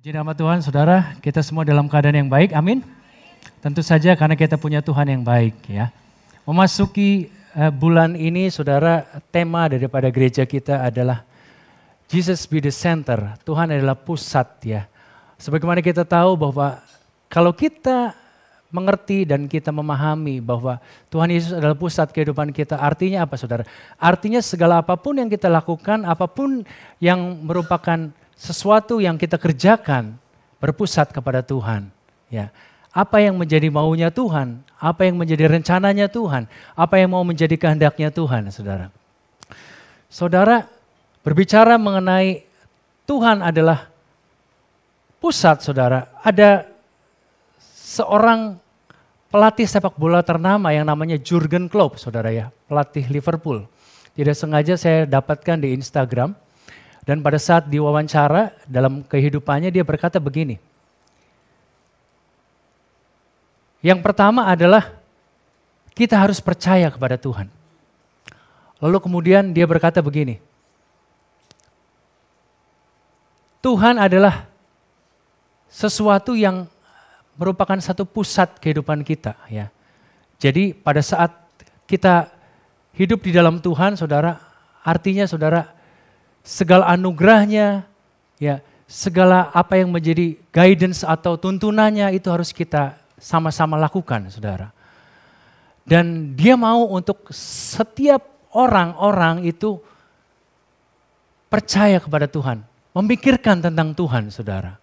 Puji nama Tuhan, saudara, kita semua dalam keadaan yang baik, amin. Tentu saja karena kita punya Tuhan yang baik ya. Memasuki bulan ini, saudara, tema daripada gereja kita adalah Jesus be the center, Tuhan adalah pusat ya. Sebagaimana kita tahu bahwa kalau kita mengerti dan kita memahami bahwa Tuhan Yesus adalah pusat kehidupan kita, artinya apa saudara? Artinya segala apapun yang kita lakukan, apapun yang merupakan sesuatu yang kita kerjakan berpusat kepada Tuhan. Ya. Apa yang menjadi maunya Tuhan, apa yang menjadi rencananya Tuhan, apa yang mau menjadi kehendaknya Tuhan, saudara. Saudara, berbicara mengenai Tuhan adalah pusat, saudara. Ada seorang pelatih sepak bola ternama yang namanya Jurgen Klopp, saudara ya, pelatih Liverpool. Tidak sengaja saya dapatkan di Instagram. Dan pada saat diwawancara dalam kehidupannya dia berkata begini. Yang pertama adalah kita harus percaya kepada Tuhan. Lalu kemudian dia berkata begini. Tuhan adalah sesuatu yang merupakan satu pusat kehidupan kita ya. Jadi pada saat kita hidup di dalam Tuhan, saudara, artinya saudara segala anugerahnya, ya, segala apa yang menjadi guidance atau tuntunannya itu harus kita sama-sama lakukan, saudara. Dan dia mau untuk setiap orang-orang itu percaya kepada Tuhan, memikirkan tentang Tuhan, saudara.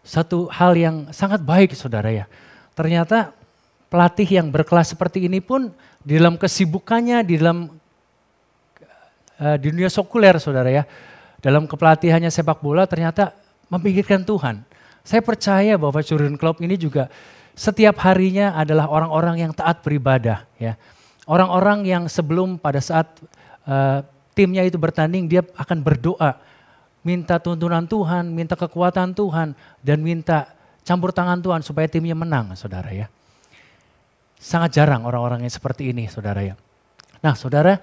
Satu hal yang sangat baik, saudara ya. Ternyata pelatih yang berkelas seperti ini pun di dalam kesibukannya, di dunia sekuler, saudara ya, dalam kepelatihannya sepak bola ternyata memikirkan Tuhan. Saya percaya bahwa Jurgen Klopp ini juga setiap harinya adalah orang-orang yang taat beribadah. Ya. Orang-orang yang sebelum pada saat timnya itu bertanding, dia akan berdoa, minta tuntunan Tuhan, minta kekuatan Tuhan, dan minta campur tangan Tuhan supaya timnya menang, saudara ya. Sangat jarang orang-orang yang seperti ini, saudara ya. Nah, saudara,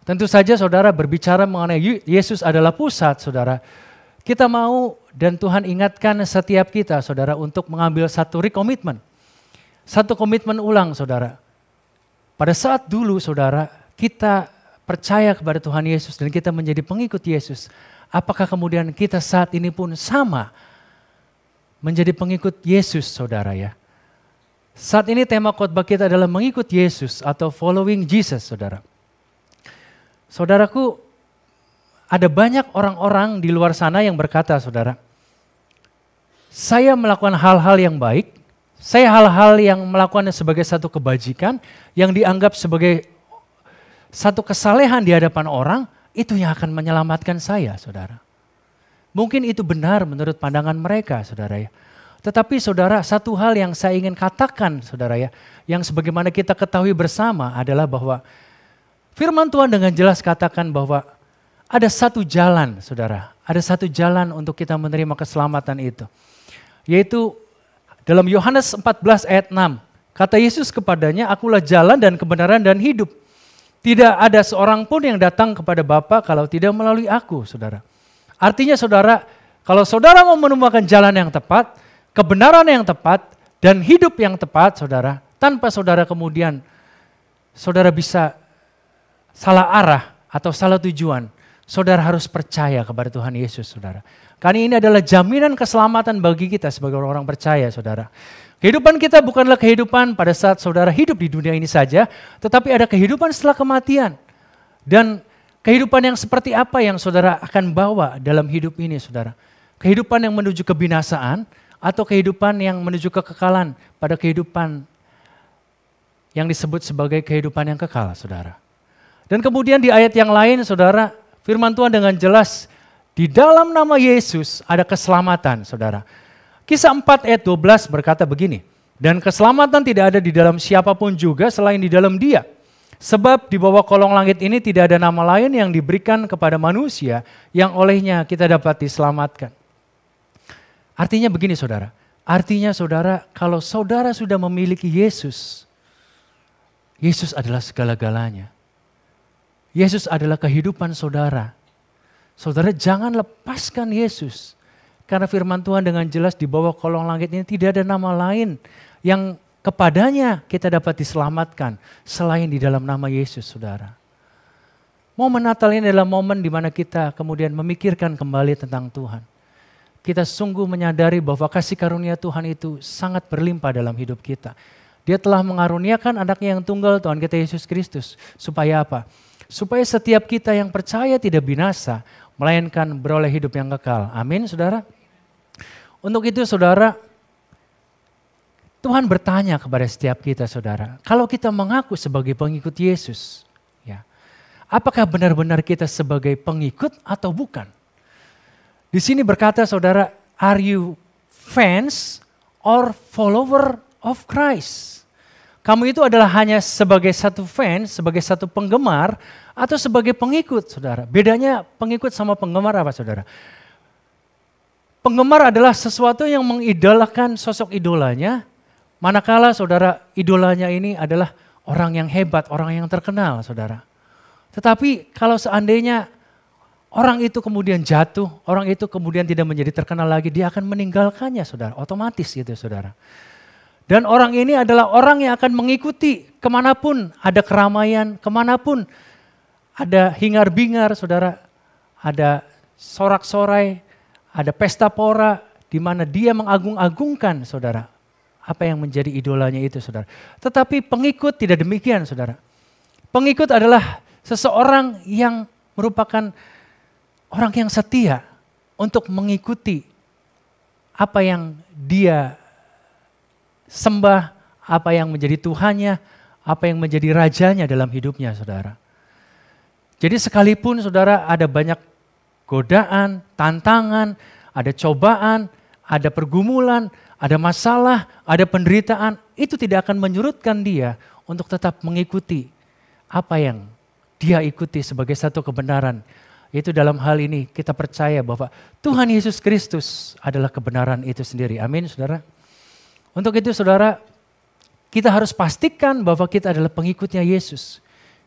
tentu saja saudara berbicara mengenai Yesus adalah pusat, saudara. Kita mau dan Tuhan ingatkan setiap kita, saudara, untuk mengambil satu rekomitmen. Satu komitmen ulang, saudara. Pada saat dulu, saudara, kita percaya kepada Tuhan Yesus dan kita menjadi pengikut Yesus. Apakah kemudian kita saat ini pun sama menjadi pengikut Yesus, saudara ya? Saat ini tema khotbah kita adalah mengikut Yesus atau following Jesus, saudara. Saudaraku, ada banyak orang-orang di luar sana yang berkata, saudara, saya melakukan hal-hal yang baik, saya hal-hal yang melakukannya sebagai satu kebajikan, yang dianggap sebagai satu kesalehan di hadapan orang, itu yang akan menyelamatkan saya, saudara. Mungkin itu benar menurut pandangan mereka, saudara ya. Tetapi saudara, satu hal yang saya ingin katakan, saudara ya, yang sebagaimana kita ketahui bersama adalah bahwa firman Tuhan dengan jelas katakan bahwa ada satu jalan, saudara. Ada satu jalan untuk kita menerima keselamatan itu. Yaitu dalam Yohanes 14 ayat 6. Kata Yesus kepadanya, akulah jalan dan kebenaran dan hidup. Tidak ada seorang pun yang datang kepada Bapa kalau tidak melalui aku, saudara. Artinya saudara, kalau saudara mau menemukan jalan yang tepat, kebenaran yang tepat, dan hidup yang tepat, saudara. Tanpa saudara kemudian, saudara bisa salah arah atau salah tujuan, saudara harus percaya kepada Tuhan Yesus, saudara. Karena ini adalah jaminan keselamatan bagi kita sebagai orang percaya, saudara. Kehidupan kita bukanlah kehidupan pada saat saudara hidup di dunia ini saja, tetapi ada kehidupan setelah kematian. Dan kehidupan yang seperti apa yang saudara akan bawa dalam hidup ini, saudara. Kehidupan yang menuju kebinasaan atau kehidupan yang menuju kekekalan pada kehidupan yang disebut sebagai kehidupan yang kekal, saudara. Dan kemudian di ayat yang lain, saudara, firman Tuhan dengan jelas, di dalam nama Yesus ada keselamatan, saudara. Kisah 4 ayat 12 berkata begini, dan keselamatan tidak ada di dalam siapapun juga selain di dalam Dia. Sebab di bawah kolong langit ini tidak ada nama lain yang diberikan kepada manusia yang olehnya kita dapat diselamatkan. Artinya begini, saudara. Artinya, saudara, kalau saudara sudah memiliki Yesus, Yesus adalah segala-galanya. Yesus adalah kehidupan saudara. Saudara jangan lepaskan Yesus. Karena firman Tuhan dengan jelas di bawah kolong langit ini tidak ada nama lain yang kepadanya kita dapat diselamatkan selain di dalam nama Yesus, saudara. Momen Natal ini adalah momen di mana kita kemudian memikirkan kembali tentang Tuhan. Kita sungguh menyadari bahwa kasih karunia Tuhan itu sangat berlimpah dalam hidup kita. Dia telah mengaruniakan anaknya yang tunggal, Tuhan kita Yesus Kristus. Supaya apa? Supaya setiap kita yang percaya tidak binasa, melainkan beroleh hidup yang kekal. Amin, saudara. Untuk itu, saudara, Tuhan bertanya kepada setiap kita, saudara. Kalau kita mengaku sebagai pengikut Yesus, ya, apakah benar-benar kita sebagai pengikut atau bukan? Di sini berkata, saudara, are you fans or follower of Christ? Kamu itu adalah hanya sebagai satu fans, sebagai satu penggemar, atau sebagai pengikut, saudara. Bedanya pengikut sama penggemar apa, saudara? Penggemar adalah sesuatu yang mengidolakan sosok idolanya, manakala saudara idolanya ini adalah orang yang hebat, orang yang terkenal, saudara. Tetapi kalau seandainya orang itu kemudian jatuh, orang itu kemudian tidak menjadi terkenal lagi, dia akan meninggalkannya, saudara. Otomatis gitu, saudara. Dan orang ini adalah orang yang akan mengikuti kemanapun ada keramaian, kemanapun ada hingar-bingar, saudara. Ada sorak-sorai, ada pesta pora di mana dia mengagung-agungkan, saudara, apa yang menjadi idolanya itu, saudara. Tetapi pengikut tidak demikian, saudara. Pengikut adalah seseorang yang merupakan orang yang setia untuk mengikuti apa yang dia sembah, apa yang menjadi Tuhannya, apa yang menjadi rajanya dalam hidupnya, saudara. Jadi sekalipun, saudara, ada banyak godaan, tantangan, ada cobaan, ada pergumulan, ada masalah, ada penderitaan, itu tidak akan menyurutkan dia untuk tetap mengikuti apa yang dia ikuti sebagai satu kebenaran. Itu dalam hal ini kita percaya bahwa Tuhan Yesus Kristus adalah kebenaran itu sendiri. Amin, saudara. Untuk itu, saudara, kita harus pastikan bahwa kita adalah pengikutnya Yesus,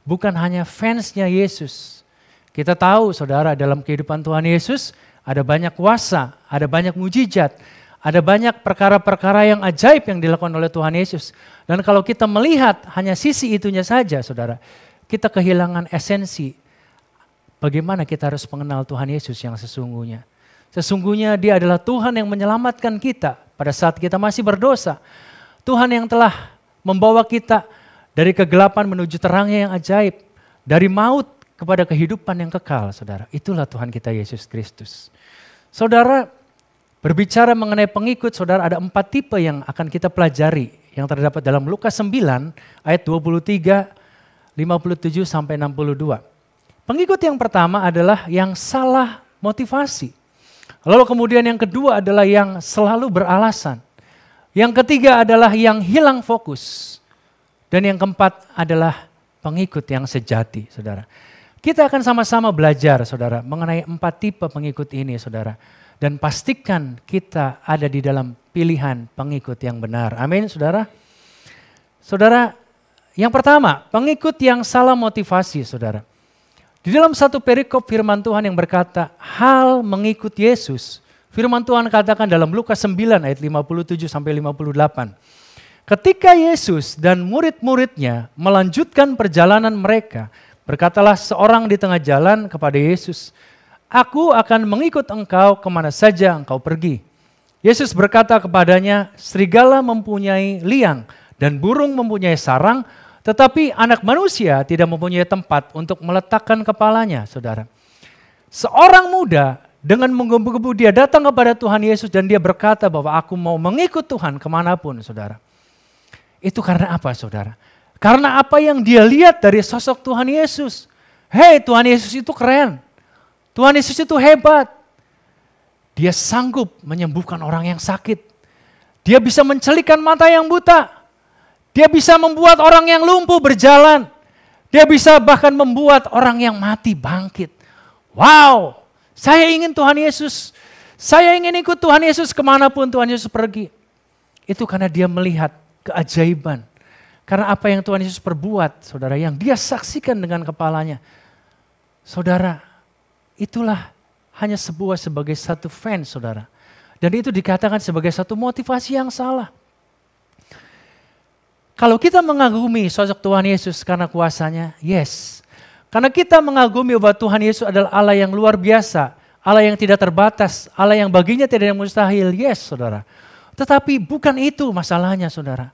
bukan hanya fansnya Yesus. Kita tahu, saudara, dalam kehidupan Tuhan Yesus ada banyak kuasa, ada banyak mujizat, ada banyak perkara-perkara yang ajaib yang dilakukan oleh Tuhan Yesus. Dan kalau kita melihat hanya sisi itunya saja, saudara, kita kehilangan esensi bagaimana kita harus mengenal Tuhan Yesus yang sesungguhnya. Sesungguhnya Dia adalah Tuhan yang menyelamatkan kita pada saat kita masih berdosa. Tuhan yang telah membawa kita dari kegelapan menuju terangnya yang ajaib, dari maut kepada kehidupan yang kekal, saudara. Itulah Tuhan kita Yesus Kristus. Saudara, berbicara mengenai pengikut, saudara, ada 4 tipe yang akan kita pelajari, yang terdapat dalam Lukas 9 ayat 23, 57 sampai 62. Pengikut yang pertama adalah yang salah motivasi. Lalu kemudian yang kedua adalah yang selalu beralasan. Yang ketiga adalah yang hilang fokus. Dan yang keempat adalah pengikut yang sejati, saudara. Kita akan sama-sama belajar, saudara, mengenai 4 tipe pengikut ini, saudara. Dan pastikan kita ada di dalam pilihan pengikut yang benar. Amin, saudara. Saudara, yang pertama, pengikut yang salah motivasi, saudara. Di dalam satu perikop firman Tuhan yang berkata, hal mengikut Yesus. Firman Tuhan katakan dalam Lukas 9 ayat 57 sampai 58. Ketika Yesus dan murid-muridnya melanjutkan perjalanan mereka, berkatalah seorang di tengah jalan kepada Yesus, "Aku akan mengikut engkau kemana saja engkau pergi." Yesus berkata kepadanya, "Serigala mempunyai liang dan burung mempunyai sarang, tetapi anak manusia tidak mempunyai tempat untuk meletakkan kepalanya," saudara. Seorang muda dengan menggebu-gebu dia datang kepada Tuhan Yesus dan dia berkata bahwa aku mau mengikut Tuhan kemanapun, saudara. Itu karena apa, saudara? Karena apa yang dia lihat dari sosok Tuhan Yesus. Hei, Tuhan Yesus itu keren. Tuhan Yesus itu hebat. Dia sanggup menyembuhkan orang yang sakit. Dia bisa mencelikan mata yang buta. Dia bisa membuat orang yang lumpuh berjalan. Dia bisa bahkan membuat orang yang mati bangkit. Wow, saya ingin Tuhan Yesus. Saya ingin ikut Tuhan Yesus kemanapun Tuhan Yesus pergi. Itu karena dia melihat keajaiban. Karena apa yang Tuhan Yesus perbuat, saudara, yang dia saksikan dengan kepalanya. Saudara, itulah hanya sebagai satu fans, saudara. Dan itu dikatakan sebagai satu motivasi yang salah. Kalau kita mengagumi sosok Tuhan Yesus karena kuasanya, yes. Karena kita mengagumi bahwa Tuhan Yesus adalah Allah yang luar biasa, Allah yang tidak terbatas, Allah yang baginya tidak ada yang mustahil, yes saudara. Tetapi bukan itu masalahnya saudara.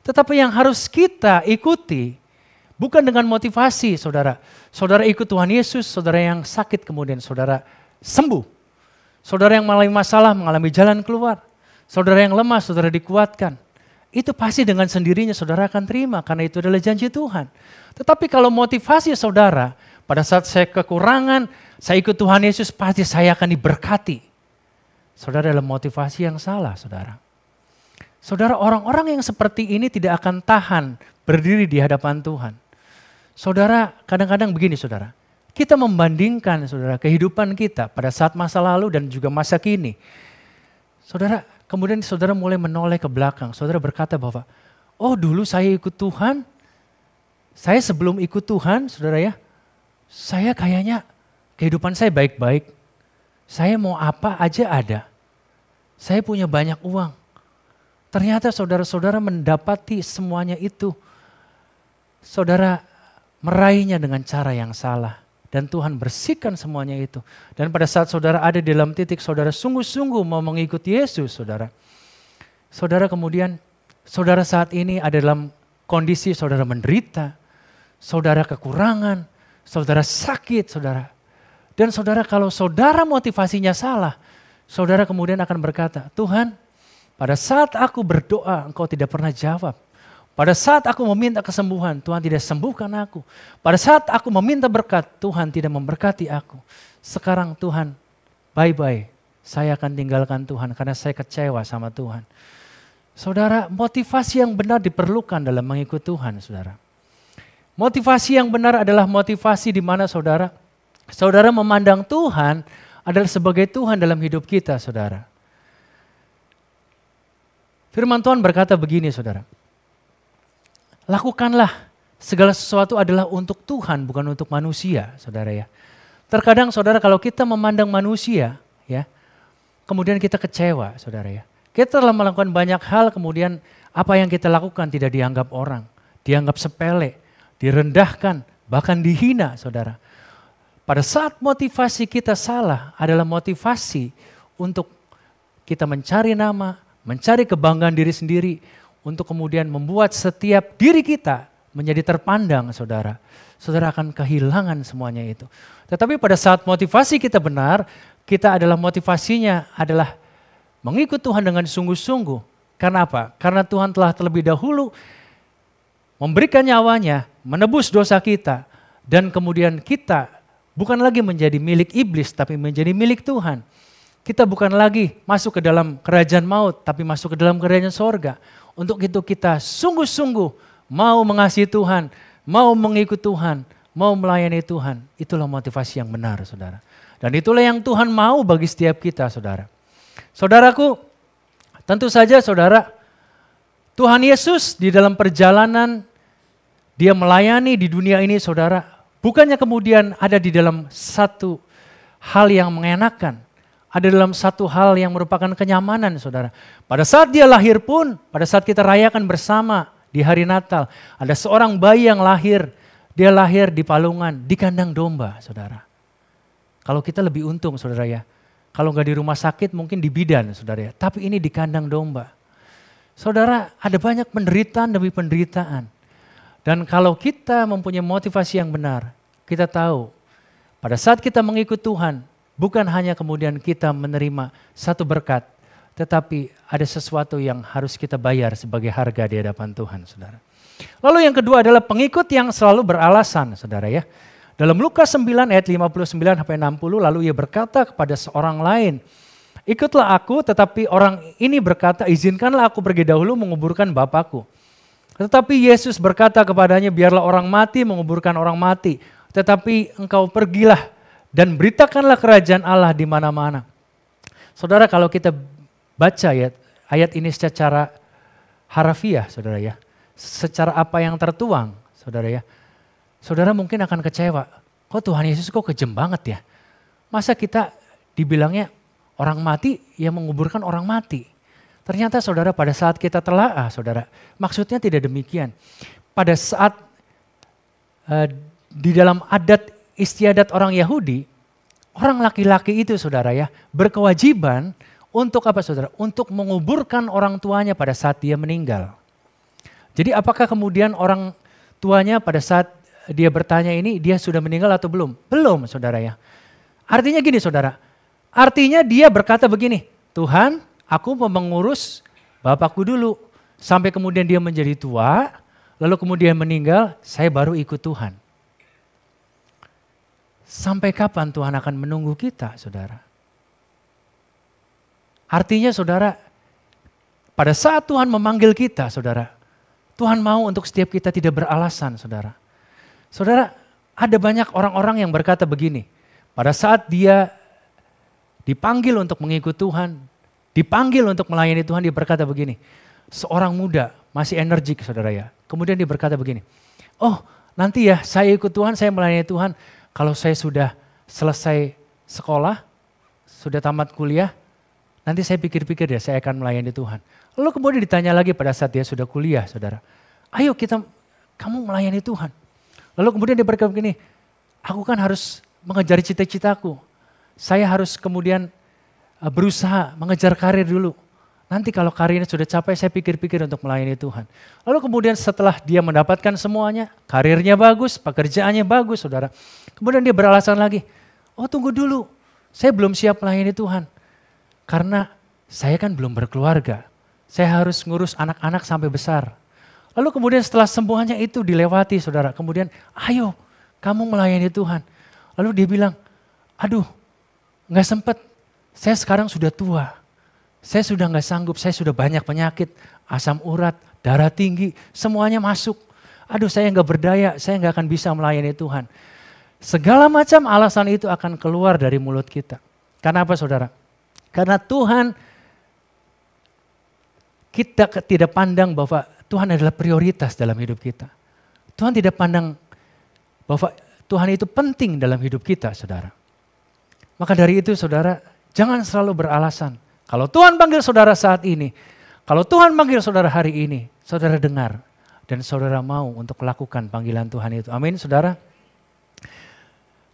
Tetapi yang harus kita ikuti, bukan dengan motivasi saudara. Saudara ikut Tuhan Yesus, saudara yang sakit kemudian saudara sembuh. Saudara yang mengalami masalah, mengalami jalan keluar. Saudara yang lemah, saudara dikuatkan. Itu pasti dengan sendirinya saudara akan terima karena itu adalah janji Tuhan. Tetapi kalau motivasi saudara, pada saat saya kekurangan, saya ikut Tuhan Yesus pasti saya akan diberkati. Saudara adalah motivasi yang salah saudara. Saudara, orang-orang yang seperti ini tidak akan tahan berdiri di hadapan Tuhan. Saudara, kadang-kadang begini saudara, kita membandingkan saudara kehidupan kita pada saat masa lalu dan juga masa kini. Saudara, kemudian saudara mulai menoleh ke belakang. Saudara berkata bahwa, oh dulu saya ikut Tuhan, saya sebelum ikut Tuhan, saudara ya, saya kayaknya kehidupan saya baik-baik. Saya mau apa aja ada. Saya punya banyak uang. Ternyata saudara-saudara mendapati semuanya itu. Saudara meraihnya dengan cara yang salah. Dan Tuhan bersihkan semuanya itu. Dan pada saat saudara ada di dalam titik saudara sungguh-sungguh mau mengikuti Yesus saudara. Saudara kemudian, saudara saat ini ada dalam kondisi saudara menderita, saudara kekurangan, saudara sakit saudara. Dan saudara kalau saudara motivasinya salah, saudara kemudian akan berkata, Tuhan pada saat aku berdoa engkau tidak pernah jawab. Pada saat aku meminta kesembuhan, Tuhan tidak sembuhkan aku. Pada saat aku meminta berkat, Tuhan tidak memberkati aku. Sekarang Tuhan, bye-bye. Saya akan tinggalkan Tuhan karena saya kecewa sama Tuhan. Saudara, motivasi yang benar diperlukan dalam mengikut Tuhan, saudara. Motivasi yang benar adalah motivasi di mana saudara, saudara memandang Tuhan adalah sebagai Tuhan dalam hidup kita, saudara. Firman Tuhan berkata begini, saudara. Lakukanlah segala sesuatu adalah untuk Tuhan, bukan untuk manusia, saudara ya. Terkadang saudara kalau kita memandang manusia, ya, kemudian kita kecewa, saudara ya. Kita telah melakukan banyak hal, kemudian apa yang kita lakukan tidak dianggap orang, dianggap sepele, direndahkan, bahkan dihina, saudara. Pada saat motivasi kita salah adalah motivasi untuk kita mencari nama, mencari kebanggaan diri sendiri, untuk kemudian membuat setiap diri kita menjadi terpandang, saudara. Saudara akan kehilangan semuanya itu. Tetapi pada saat motivasi kita benar, kita adalah motivasinya adalah mengikut Tuhan dengan sungguh-sungguh. Karena apa? Karena Tuhan telah terlebih dahulu memberikan nyawanya, menebus dosa kita, dan kemudian kita bukan lagi menjadi milik iblis, tapi menjadi milik Tuhan. Kita bukan lagi masuk ke dalam kerajaan maut, tapi masuk ke dalam kerajaan sorga. Untuk itu kita sungguh-sungguh mau mengasihi Tuhan, mau mengikut Tuhan, mau melayani Tuhan. Itulah motivasi yang benar, saudara. Dan itulah yang Tuhan mau bagi setiap kita, saudara. Saudaraku, tentu saja saudara, Tuhan Yesus di dalam perjalanan dia melayani di dunia ini, saudara, bukannya kemudian ada di dalam satu hal yang mengenakan. Ada dalam satu hal yang merupakan kenyamanan, saudara. Pada saat dia lahir pun, pada saat kita rayakan bersama di hari Natal, ada seorang bayi yang lahir, dia lahir di palungan, di kandang domba, saudara. Kalau kita lebih untung, saudara ya. Kalau nggak di rumah sakit, mungkin di bidan, saudara ya. Tapi ini di kandang domba. Saudara, ada banyak penderitaan demi penderitaan. Dan kalau kita mempunyai motivasi yang benar, kita tahu, pada saat kita mengikut Tuhan, bukan hanya kemudian kita menerima satu berkat, tetapi ada sesuatu yang harus kita bayar sebagai harga di hadapan Tuhan, saudara. Lalu yang kedua adalah pengikut yang selalu beralasan, saudara ya. Dalam Lukas 9 ayat 59-60, lalu ia berkata kepada seorang lain, ikutlah aku, tetapi orang ini berkata, izinkanlah aku pergi dahulu menguburkan Bapakku. Tetapi Yesus berkata kepadanya, biarlah orang mati menguburkan orang mati, tetapi engkau pergilah dan beritakanlah kerajaan Allah di mana-mana. Saudara, kalau kita baca ayat ini secara harafiah, saudara ya, secara apa yang tertuang, saudara ya, saudara mungkin akan kecewa. Kok Tuhan Yesus kok kejem banget ya? Masa kita dibilangnya orang mati yang menguburkan orang mati. Ternyata saudara pada saat kita telaah saudara, maksudnya tidak demikian. Pada saat di dalam adat istiadat orang Yahudi, orang laki-laki itu saudara ya, berkewajiban untuk apa saudara? Untuk menguburkan orang tuanya pada saat dia meninggal. Jadi apakah kemudian orang tuanya pada saat dia bertanya ini, dia sudah meninggal atau belum? Belum saudara ya. Artinya gini saudara, artinya dia berkata begini, Tuhan aku mau mengurus bapakku dulu. Sampai kemudian dia menjadi tua, lalu kemudian meninggal, saya baru ikut Tuhan. Sampai kapan Tuhan akan menunggu kita saudara? Artinya saudara, pada saat Tuhan memanggil kita saudara, Tuhan mau untuk setiap kita tidak beralasan saudara. Saudara, ada banyak orang-orang yang berkata begini, pada saat dia dipanggil untuk mengikut Tuhan, dipanggil untuk melayani Tuhan, dia berkata begini, seorang muda masih energik saudara ya, kemudian dia berkata begini, oh nanti ya saya ikut Tuhan, saya melayani Tuhan, kalau saya sudah selesai sekolah, sudah tamat kuliah, nanti saya pikir-pikir ya saya akan melayani Tuhan. Lalu kemudian ditanya lagi pada saat dia sudah kuliah saudara, ayo kamu melayani Tuhan. Lalu kemudian dia berkata begini, aku kan harus mengejar cita-citaku. Saya harus kemudian berusaha mengejar karir dulu. Nanti kalau karirnya sudah capai, saya pikir-pikir untuk melayani Tuhan. Lalu kemudian setelah dia mendapatkan semuanya, karirnya bagus, pekerjaannya bagus saudara. Kemudian dia beralasan lagi, oh tunggu dulu, saya belum siap melayani Tuhan. Karena saya kan belum berkeluarga, saya harus ngurus anak-anak sampai besar. Lalu kemudian setelah sembuhannya itu dilewati saudara, kemudian ayo kamu melayani Tuhan. Lalu dia bilang, aduh gak sempet, saya sekarang sudah tua, saya sudah gak sanggup, saya sudah banyak penyakit, asam urat, darah tinggi, semuanya masuk. Aduh saya gak berdaya, saya gak akan bisa melayani Tuhan. Segala macam alasan itu akan keluar dari mulut kita. Karena apa saudara? Karena Tuhan, kita tidak pandang bahwa Tuhan adalah prioritas dalam hidup kita. Tuhan tidak pandang bahwa Tuhan itu penting dalam hidup kita, saudara. Maka dari itu, saudara, jangan selalu beralasan. Kalau Tuhan panggil saudara saat ini, kalau Tuhan panggil saudara hari ini, saudara dengar dan saudara mau untuk melakukan panggilan Tuhan itu. Amin, saudara.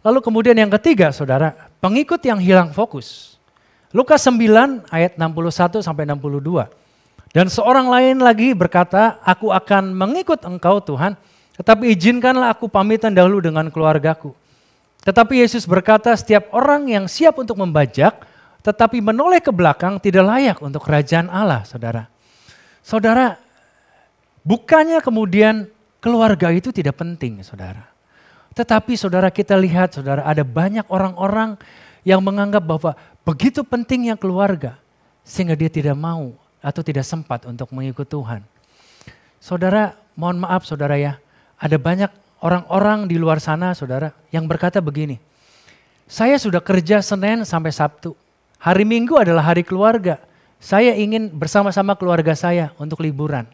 Lalu kemudian yang ketiga, saudara, pengikut yang hilang fokus. Lukas 9 ayat 61 sampai 62. Dan seorang lain lagi berkata, aku akan mengikut engkau Tuhan, tetapi izinkanlah aku pamitan dahulu dengan keluargaku. Tetapi Yesus berkata, setiap orang yang siap untuk membajak, tetapi menoleh ke belakang tidak layak untuk kerajaan Allah, saudara. Saudara, bukannya kemudian keluarga itu tidak penting, saudara. Tetapi saudara kita lihat, saudara, ada banyak orang-orang yang menganggap bahwa begitu pentingnya keluarga, sehingga dia tidak mau atau tidak sempat untuk mengikut Tuhan. Saudara, mohon maaf saudara ya, ada banyak orang-orang di luar sana saudara yang berkata begini, saya sudah kerja Senin sampai Sabtu, hari Minggu adalah hari keluarga, saya ingin bersama-sama keluarga saya untuk liburan.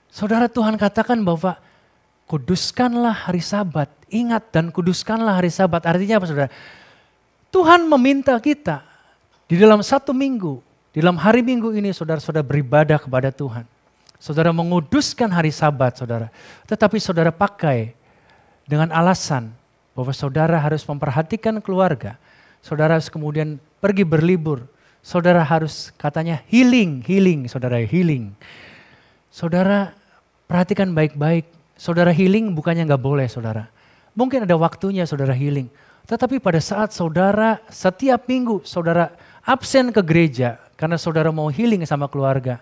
Saudara, Tuhan katakan bahwa kuduskanlah hari Sabat, ingat dan kuduskanlah hari Sabat. Artinya apa saudara? Tuhan meminta kita di dalam satu minggu, di dalam hari Minggu ini saudara-saudara beribadah kepada Tuhan. Saudara menguduskan hari Sabat saudara. Tetapi saudara pakai dengan alasan bahwa saudara harus memperhatikan keluarga. Saudara harus kemudian pergi berlibur. Saudara harus katanya healing, saudara healing. Saudara perhatikan baik-baik. Saudara healing bukannya gak boleh saudara. Mungkin ada waktunya saudara healing. Tetapi pada saat saudara setiap minggu saudara absen ke gereja karena saudara mau healing sama keluarga.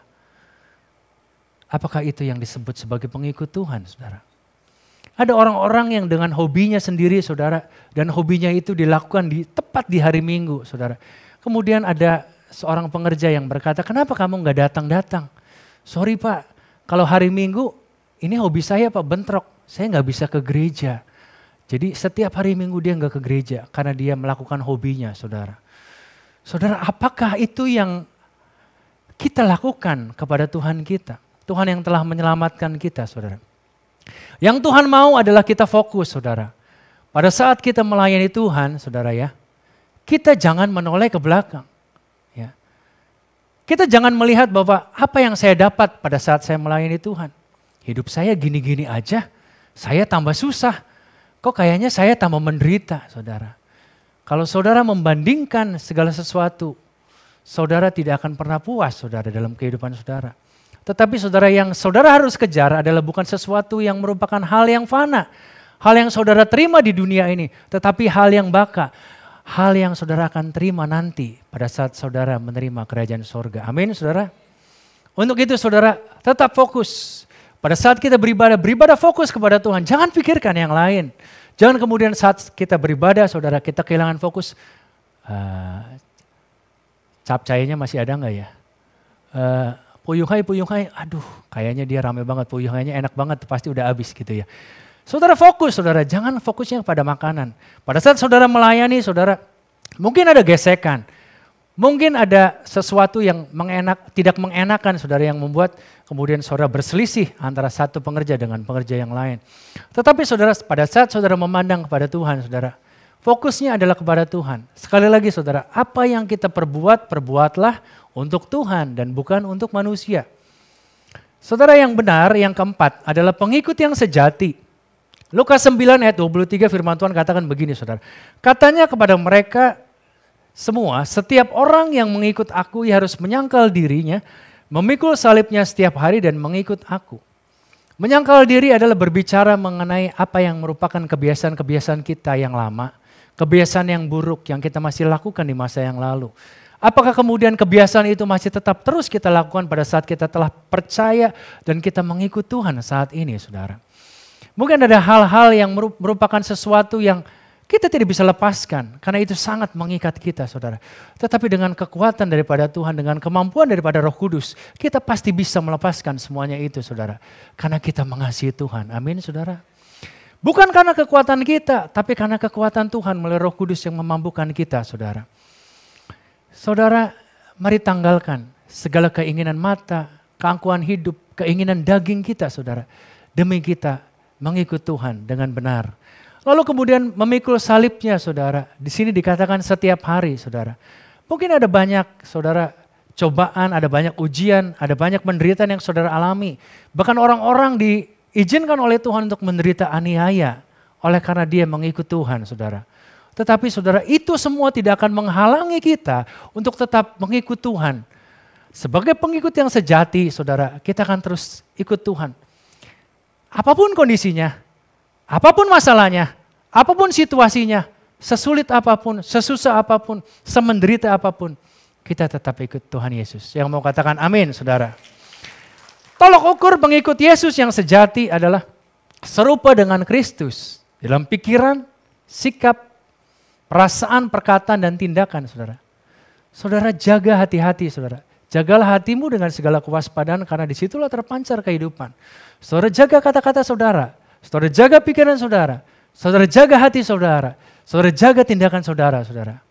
Apakah itu yang disebut sebagai pengikut Tuhan, saudara? Ada orang-orang yang dengan hobinya sendiri, saudara, dan hobinya itu dilakukan tepat di hari Minggu, saudara. Kemudian ada seorang pengerja yang berkata, kenapa kamu nggak datang-datang? Sorry Pak, kalau hari Minggu ini hobi saya Pak, bentrok. Saya nggak bisa ke gereja. Jadi setiap hari Minggu dia nggak ke gereja karena dia melakukan hobinya, saudara. Saudara, apakah itu yang kita lakukan kepada Tuhan kita? Tuhan yang telah menyelamatkan kita, saudara. Yang Tuhan mau adalah kita fokus, saudara. Pada saat kita melayani Tuhan, saudara ya, kita jangan menoleh ke belakang. Kita jangan melihat bahwa apa yang saya dapat pada saat saya melayani Tuhan. Hidup saya gini-gini aja, saya tambah susah. Kok kayaknya saya tambah menderita, saudara. Kalau saudara membandingkan segala sesuatu, saudara tidak akan pernah puas, saudara, dalam kehidupan saudara. Tetapi saudara, yang saudara harus kejar adalah bukan sesuatu yang merupakan hal yang fana. Hal yang saudara terima di dunia ini, tetapi hal yang baka. Hal yang saudara akan terima nanti pada saat saudara menerima kerajaan sorga. Amin, saudara. Untuk itu saudara tetap fokus. Pada saat kita beribadah fokus kepada Tuhan. Jangan pikirkan yang lain. Jangan kemudian saat kita beribadah saudara kita kehilangan fokus. Capcaynya masih ada nggak ya? Puyunghai, aduh kayaknya dia rame banget. Puyunghainya enak banget, pasti udah habis gitu ya. Saudara fokus, saudara, jangan fokusnya pada makanan. Pada saat saudara melayani, saudara, mungkin ada gesekan. Mungkin ada sesuatu yang tidak mengenakan, saudara, yang membuat kemudian saudara berselisih antara satu pengerja dengan pengerja yang lain. Tetapi saudara, pada saat saudara memandang kepada Tuhan, saudara, fokusnya adalah kepada Tuhan. Sekali lagi saudara, apa yang kita perbuat, perbuatlah untuk Tuhan dan bukan untuk manusia. Saudara, yang benar, yang keempat adalah pengikut yang sejati. Lukas 9 ayat 23 firman Tuhan katakan begini saudara. Katanya kepada mereka semua, setiap orang yang mengikut aku ia harus menyangkal dirinya, memikul salibnya setiap hari dan mengikut aku. Menyangkal diri adalah berbicara mengenai apa yang merupakan kebiasaan-kebiasaan kita yang lama, kebiasaan yang buruk yang kita masih lakukan di masa yang lalu. Apakah kemudian kebiasaan itu masih tetap terus kita lakukan pada saat kita telah percaya dan kita mengikut Tuhan saat ini saudara? Mungkin ada hal-hal yang merupakan sesuatu yang kita tidak bisa lepaskan karena itu sangat mengikat kita saudara. Tetapi dengan kekuatan daripada Tuhan, dengan kemampuan daripada Roh Kudus, kita pasti bisa melepaskan semuanya itu saudara. Karena kita mengasihi Tuhan, amin saudara. Bukan karena kekuatan kita, tapi karena kekuatan Tuhan melalui Roh Kudus yang memampukan kita saudara. Saudara, mari tanggalkan segala keinginan mata, keangkuhan hidup, keinginan daging kita saudara. Demi kita mengikut Tuhan dengan benar. Lalu kemudian memikul salibnya saudara. Di sini dikatakan setiap hari saudara. Mungkin ada banyak saudara cobaan, ada banyak ujian, ada banyak penderitaan yang saudara alami. Bahkan orang-orang diizinkan oleh Tuhan untuk menderita aniaya oleh karena dia mengikut Tuhan saudara. Tetapi saudara, itu semua tidak akan menghalangi kita untuk tetap mengikut Tuhan. Sebagai pengikut yang sejati saudara, kita akan terus ikut Tuhan. Apapun kondisinya, apapun masalahnya, apapun situasinya, sesulit apapun, sesusah apapun, semenderita apapun, kita tetap ikut Tuhan Yesus. Yang mau katakan amin saudara. Tolok ukur pengikut Yesus yang sejati adalah serupa dengan Kristus dalam pikiran, sikap, perasaan, perkataan, dan tindakan saudara. Saudara jaga hati-hati saudara. Jagalah hatimu dengan segala kewaspadaan karena disitulah terpancar kehidupan. Saudara jaga kata-kata saudara. Saudara jaga pikiran saudara. Saudara jaga hati saudara. Saudara jaga tindakan saudara, saudara.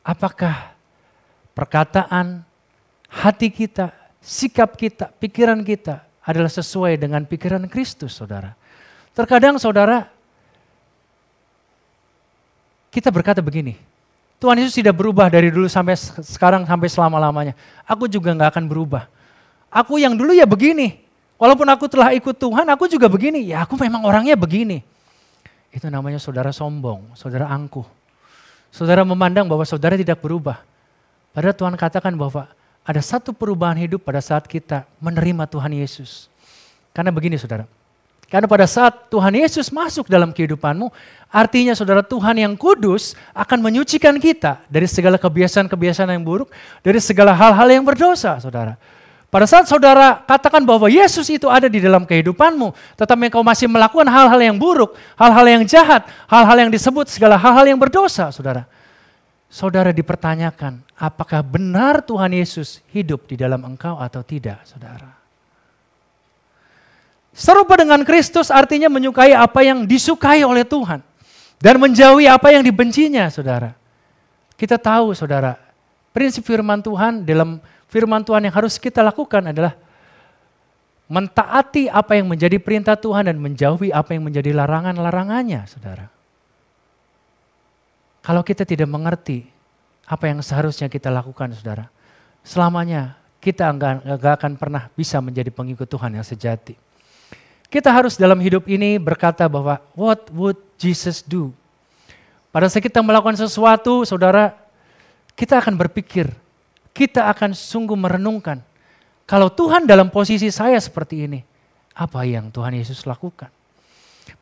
Apakah perkataan, hati kita, sikap kita, pikiran kita adalah sesuai dengan pikiran Kristus, saudara? Terkadang saudara, kita berkata begini, Tuhan Yesus tidak berubah dari dulu sampai sekarang sampai selama-lamanya. Aku juga gak akan berubah. Aku yang dulu ya begini. Walaupun aku telah ikut Tuhan, aku juga begini. Ya aku memang orangnya begini. Itu namanya saudara sombong, saudara angkuh. Saudara memandang bahwa saudara tidak berubah. Padahal Tuhan katakan bahwa ada satu perubahan hidup pada saat kita menerima Tuhan Yesus. Karena begini saudara. Karena pada saat Tuhan Yesus masuk dalam kehidupanmu, artinya saudara Tuhan yang kudus akan menyucikan kita dari segala kebiasaan-kebiasaan yang buruk, dari segala hal-hal yang berdosa saudara. Pada saat saudara katakan bahwa Yesus itu ada di dalam kehidupanmu, tetapi engkau masih melakukan hal-hal yang buruk, hal-hal yang jahat, hal-hal yang disebut segala hal-hal yang berdosa saudara. Saudara dipertanyakan, apakah benar Tuhan Yesus hidup di dalam engkau atau tidak saudara. Serupa dengan Kristus artinya menyukai apa yang disukai oleh Tuhan. Dan menjauhi apa yang dibencinya saudara. Kita tahu saudara, prinsip firman Tuhan dalam firman Tuhan yang harus kita lakukan adalah mentaati apa yang menjadi perintah Tuhan dan menjauhi apa yang menjadi larangan-larangannya saudara. Kalau kita tidak mengerti apa yang seharusnya kita lakukan saudara, selamanya kita nggak akan pernah bisa menjadi pengikut Tuhan yang sejati. Kita harus dalam hidup ini berkata bahwa what would Jesus do? Pada saat kita melakukan sesuatu, saudara, kita akan berpikir, kita akan sungguh merenungkan, kalau Tuhan dalam posisi saya seperti ini, apa yang Tuhan Yesus lakukan?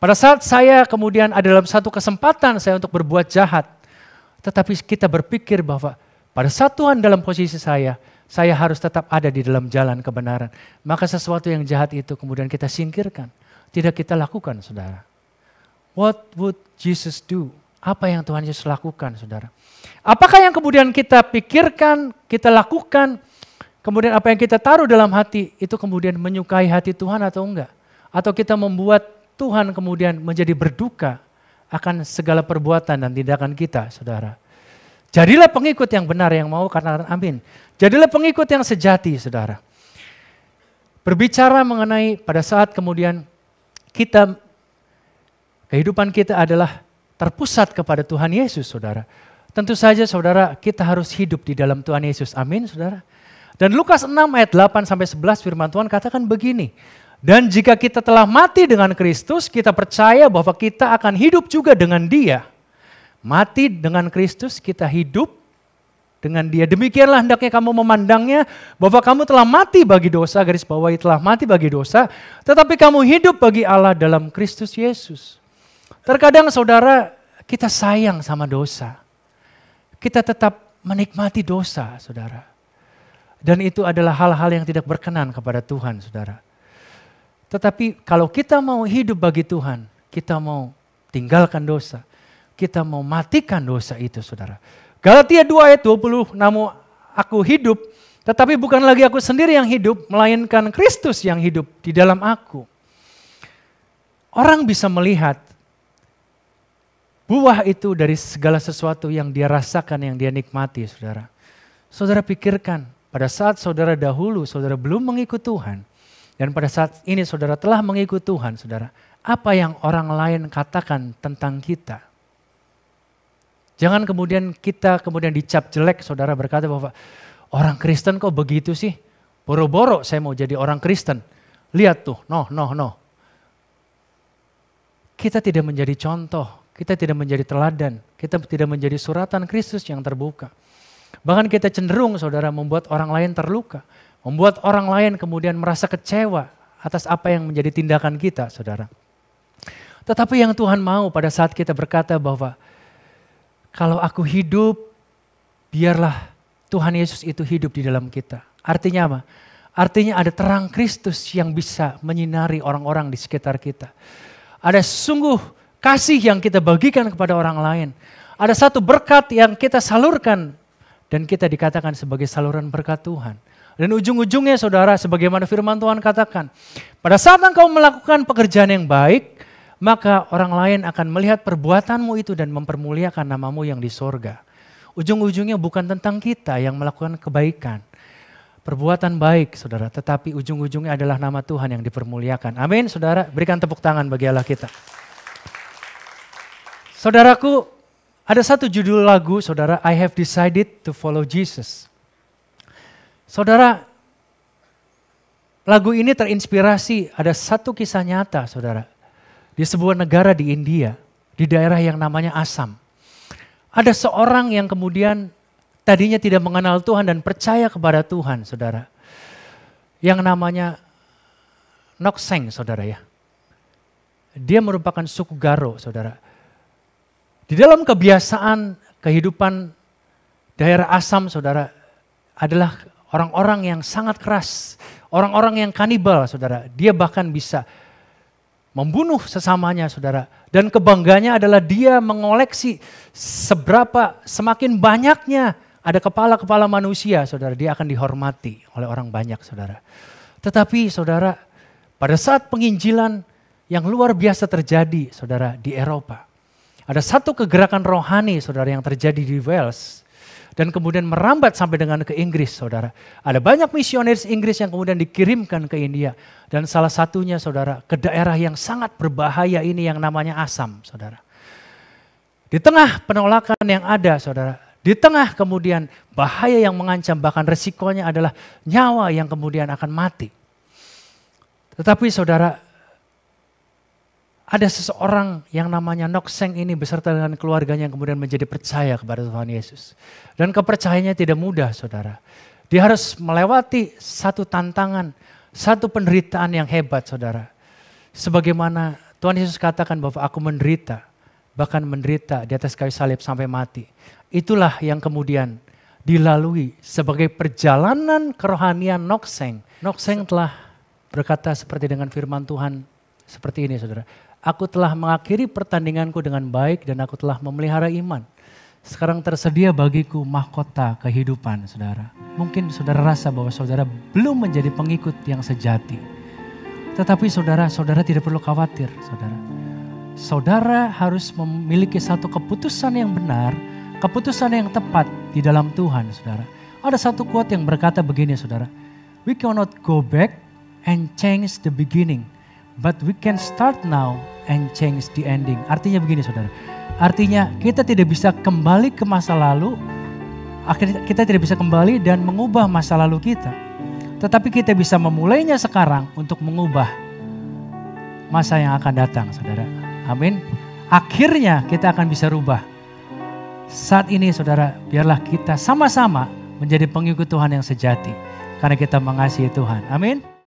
Pada saat saya kemudian ada dalam satu kesempatan saya untuk berbuat jahat, tetapi kita berpikir bahwa pada saat Tuhan dalam posisi saya harus tetap ada di dalam jalan kebenaran. Maka sesuatu yang jahat itu kemudian kita singkirkan, tidak kita lakukan, saudara. What would Jesus do? Apa yang Tuhan Yesus lakukan, saudara? Apakah yang kemudian kita pikirkan, kita lakukan, kemudian apa yang kita taruh dalam hati, itu kemudian menyukai hati Tuhan atau enggak? Atau kita membuat Tuhan kemudian menjadi berduka akan segala perbuatan dan tindakan kita, saudara. Jadilah pengikut yang benar, yang mau katakan amin. Jadilah pengikut yang sejati, saudara. Berbicara mengenai pada saat kemudian kehidupan kita adalah terpusat kepada Tuhan Yesus, saudara. Tentu saja, saudara, kita harus hidup di dalam Tuhan Yesus, amin, saudara. Dan Lukas 6 ayat 8-11 firman Tuhan katakan begini, dan jika kita telah mati dengan Kristus, kita percaya bahwa kita akan hidup juga dengan Dia. Mati dengan Kristus, kita hidup dengan Dia. Demikianlah hendaknya kamu memandangnya, bahwa kamu telah mati bagi dosa, garis bawahi telah mati bagi dosa, tetapi kamu hidup bagi Allah dalam Kristus Yesus. Terkadang, saudara, kita sayang sama dosa. Kita tetap menikmati dosa, saudara. Dan itu adalah hal-hal yang tidak berkenan kepada Tuhan, saudara. Tetapi kalau kita mau hidup bagi Tuhan, kita mau tinggalkan dosa, kita mau matikan dosa itu, saudara. Galatia 2 ayat 20, namun aku hidup, tetapi bukan lagi aku sendiri yang hidup, melainkan Kristus yang hidup di dalam aku. Orang bisa melihat buah itu dari segala sesuatu yang dia rasakan, yang dia nikmati, saudara. Saudara pikirkan, pada saat saudara dahulu, saudara belum mengikut Tuhan, dan pada saat ini saudara telah mengikut Tuhan, saudara, apa yang orang lain katakan tentang kita? Jangan kemudian kita dicap jelek, saudara, berkata bahwa orang Kristen kok begitu sih? Boro-boro saya mau jadi orang Kristen. Lihat tuh, no. Kita tidak menjadi contoh, kita tidak menjadi teladan, kita tidak menjadi suratan Kristus yang terbuka. Bahkan kita cenderung, saudara, membuat orang lain terluka. Membuat orang lain kemudian merasa kecewa atas apa yang menjadi tindakan kita, saudara. Tetapi yang Tuhan mau pada saat kita berkata bahwa kalau aku hidup, biarlah Tuhan Yesus itu hidup di dalam kita. Artinya apa? Artinya ada terang Kristus yang bisa menyinari orang-orang di sekitar kita. Ada sungguh kasih yang kita bagikan kepada orang lain. Ada satu berkat yang kita salurkan dan kita dikatakan sebagai saluran berkat Tuhan. Dan ujung-ujungnya, saudara, sebagaimana firman Tuhan katakan, pada saat engkau melakukan pekerjaan yang baik, maka orang lain akan melihat perbuatanmu itu dan mempermuliakan namamu yang di sorga. Ujung-ujungnya bukan tentang kita yang melakukan kebaikan, perbuatan baik, saudara, tetapi ujung-ujungnya adalah nama Tuhan yang dipermuliakan. Amin, saudara, berikan tepuk tangan bagi Allah kita. Saudaraku, ada satu judul lagu, saudara, I have decided to follow Jesus. Saudara, lagu ini terinspirasi ada satu kisah nyata, saudara. Di sebuah negara di India, di daerah yang namanya Assam. Ada seorang yang kemudian tadinya tidak mengenal Tuhan dan percaya kepada Tuhan, saudara. Yang namanya Nokseng, saudara ya. Dia merupakan suku Garo, saudara. Di dalam kebiasaan kehidupan daerah Assam, saudara, adalah orang-orang yang sangat keras, orang-orang yang kanibal, saudara. Dia bahkan bisa membunuh sesamanya, saudara. Dan kebanggaannya adalah dia mengoleksi semakin banyaknya ada kepala-kepala manusia, saudara. Dia akan dihormati oleh orang banyak, saudara. Tetapi, saudara, pada saat penginjilan yang luar biasa terjadi, saudara, di Eropa. Ada satu kegerakan rohani, saudara, yang terjadi di Wales. Dan kemudian merambat sampai dengan ke Inggris, saudara. Ada banyak misionaris Inggris yang kemudian dikirimkan ke India. Dan salah satunya, saudara, ke daerah yang sangat berbahaya ini yang namanya Assam, saudara. Di tengah penolakan yang ada, saudara, Di tengah kemudian bahaya yang mengancam, bahkan resikonya adalah nyawa yang kemudian akan mati. Tetapi saudara, ada seseorang yang namanya Nok-seng ini beserta dengan keluarganya yang kemudian menjadi percaya kepada Tuhan Yesus. Dan kepercayaannya tidak mudah saudara. Dia harus melewati satu tantangan, satu penderitaan yang hebat saudara. Sebagaimana Tuhan Yesus katakan bahwa aku menderita, bahkan menderita di atas kayu salib sampai mati. Itulah yang kemudian dilalui sebagai perjalanan kerohanian Nok-seng. Nok-seng telah berkata seperti dengan firman Tuhan seperti ini saudara. Aku telah mengakhiri pertandinganku dengan baik dan aku telah memelihara iman. Sekarang tersedia bagiku mahkota kehidupan saudara. Mungkin saudara rasa bahwa saudara belum menjadi pengikut yang sejati. Tetapi saudara tidak perlu khawatir saudara. Saudara harus memiliki satu keputusan yang benar, keputusan yang tepat di dalam Tuhan saudara. Ada satu quote yang berkata begini saudara. We cannot go back and change the beginning, but we can start now and change the ending. Artinya begini saudara. Artinya kita tidak bisa kembali ke masa lalu, kita tidak bisa kembali dan mengubah masa lalu kita. Tetapi kita bisa memulainya sekarang untuk mengubah masa yang akan datang saudara. Amin. Akhirnya kita akan bisa rubah. Saat ini saudara, biarlah kita sama-sama menjadi pengikut Tuhan yang sejati. Karena kita mengasihi Tuhan. Amin.